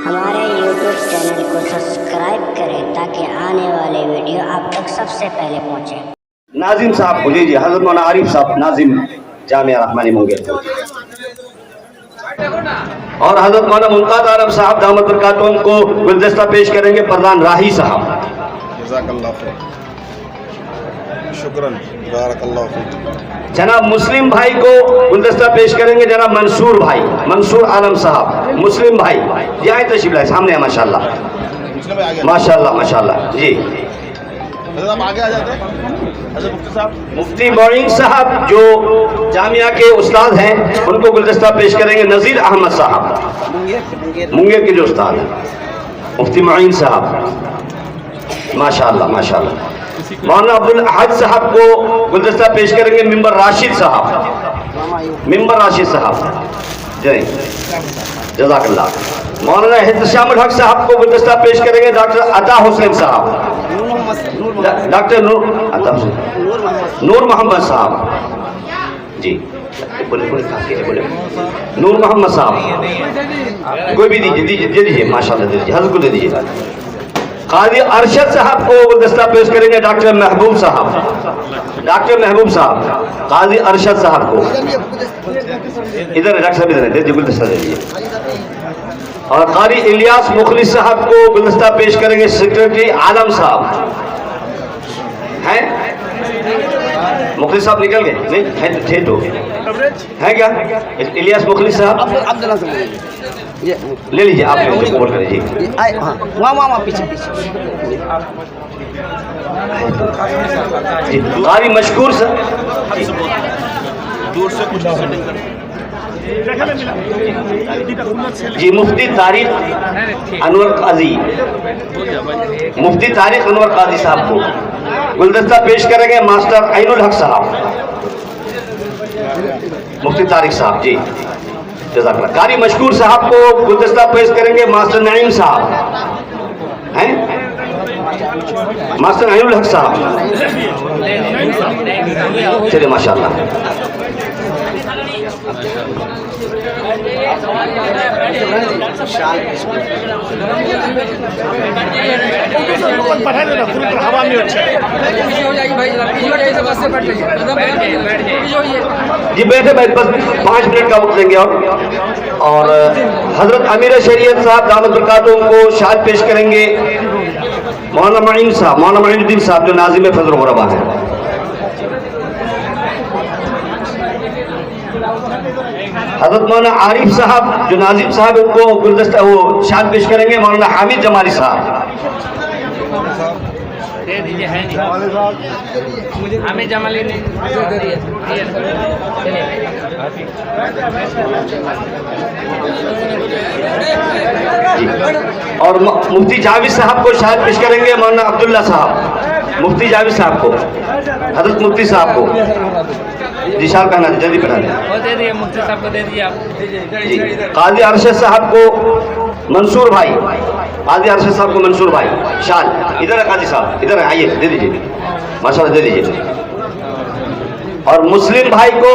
हमारे YouTube channel को subscribe करें ताकि आने वाले वीडियो आप तक सबसे पहले पहुंचे। नाजिम साहब को जी हजरत मौलाना आरिफ साहब नाजिम जामिया रहमानी मुंगेर और हजरत मौलाना मुमताज आलम साहब दामत बरकातुहुम को गुलदस्ता पेश करेंगे प्रधान राही साहब। शुक्रन बारकल्लाहु फीक। जनाब मुस्लिम भाई को गुलदस्ता पेश करेंगे जनाब मंसूर भाई, मंसूर आलम साहब मुस्लिम भाई जी आए तशरीफ लाए सामने है माशाल्लाह माशाल्लाह माशाल्लाह जी। आगे आ जाते हैं मुफ्ती साहब। मुफ्ती मोइन साहब जो जामिया के उस्ताद हैं उनको गुलदस्ता पेश करेंगे नज़ीर अहमद साहब मुंगेर के जो उस्ताद हैं मुफ्ती मोइन साहब माशाल्लाह माशाल्लाह। मौलाना अब्दुल अहद साहब को गुलदस्ता पेश करेंगे मिंबर राशिद साहब, मिंबर राशिद साहब जय जज़ाकल्लाह। मौलाना एहतशाम हक साहब को गुलदस्ता पेश करेंगे डॉक्टर अता हुसैन साहब, डॉक्टर नूर मोहम्मद साहब जी बोले बोले नूर मोहम्मद साहब कोई भी दीजिए दे दीजिए माशाल्लाह दे दीजिए हज़रत को दे दीजिए। काजी अरशद साहब को गुलदस्ता पेश करेंगे डॉक्टर महबूब साहब, डॉक्टर महबूब साहब काजी अरशद साहब को इधर है डॉक्टर साहब इधर है दे दीजिए गुलदस्ता दे दीजिए। और कारी इलियास मुखलिस साहब को गुलदस्ता पेश करेंगे सेक्रेटरी आलम साहब हैं। मुखलिस साहब निकल गए नहीं है थे तो है क्या इलियास मुखलिस साहब ले लीजिए आप बोल कर लीजिए वहाँ पीछे कारी मशकूर सर दूर से कुछ जी। मुफ्ती तारिक अनवर काजी, मुफ्ती तारिक अनवर काजी साहब को गुलदस्ता पेश करेंगे मास्टर ऐनुल हक साहब, मुफ्ती तारिक साहब जी जज़ाकल्लाह। कारी मशकूर साहब को गुलदस्ता पेश करेंगे मास्टर नईम साहब हैं, मास्टर ऐनुल हक साहब चलिए माशाल्लाह। जी बैठे बैठ बस 5 मिनट का वक्त देंगे और हजरत अमीर शरीयत साहब दामत बरकातुहुम को शाद पेश करेंगे मौलाना मोइन साहब, मौलाना मोइनुद्दीन साहब जो नाज़िम फजल गुरबा हैं। हजरत मौलाना आरिफ साहब जो नाजिम साहब उनको गुलदस्ता वो शाद पेश करेंगे मौलाना हामिद जमाली साहब दे दीजिए है नहीं हामिद जमाली ने दे दिया। और मुफ्ती जावेद साहब को शाद पेश करेंगे मौलाना अब्दुल्ला साहब, मुफ्ती जावेद साहब को हजरत मुफ्ती साहब को निशान पहना जल्दी पहना दे दिए मुफ्ती साहब को दे दिए आप। काजी अरशद साहब को मंसूर भाई, काजी अरशद साहब को मंसूर भाई शाल इधर है काजी साहब इधर है आइए दे दीजिए माशाल्लाह दे दीजिए। और मुस्लिम भाई को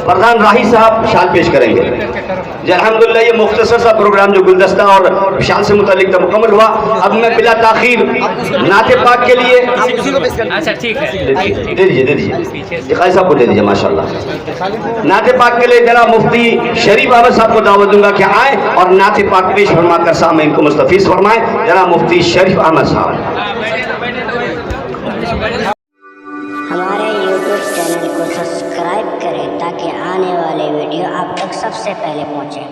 प्रधान राही साहब शाल पेश करेंगे जी। अल्हम्दुलिल्लाह ये मुख्तसर सा प्रोग्राम जो गुलदस्ता और शाल से मुतालिक मुकम्मल हुआ। अब मैं बिला ताखीर नाते पाक के लिए अच्छा ठीक है दे दीजिए काजी साहब को दे दीजिए माशाल्लाह। नाते पाक के लिए जरा मुफ्ती शरीफ अहमद साहब को दावत दूंगा कि आए और नाते पाक पेश फरमाकर सामने इनको मुस्तफीज फरमाए जरा मुफ्ती शरीफ अहमद साहब। हमारे YouTube चैनल को सब्सक्राइब करें ताकि आने वाले वीडियो आप तक सबसे पहले पहुंचे।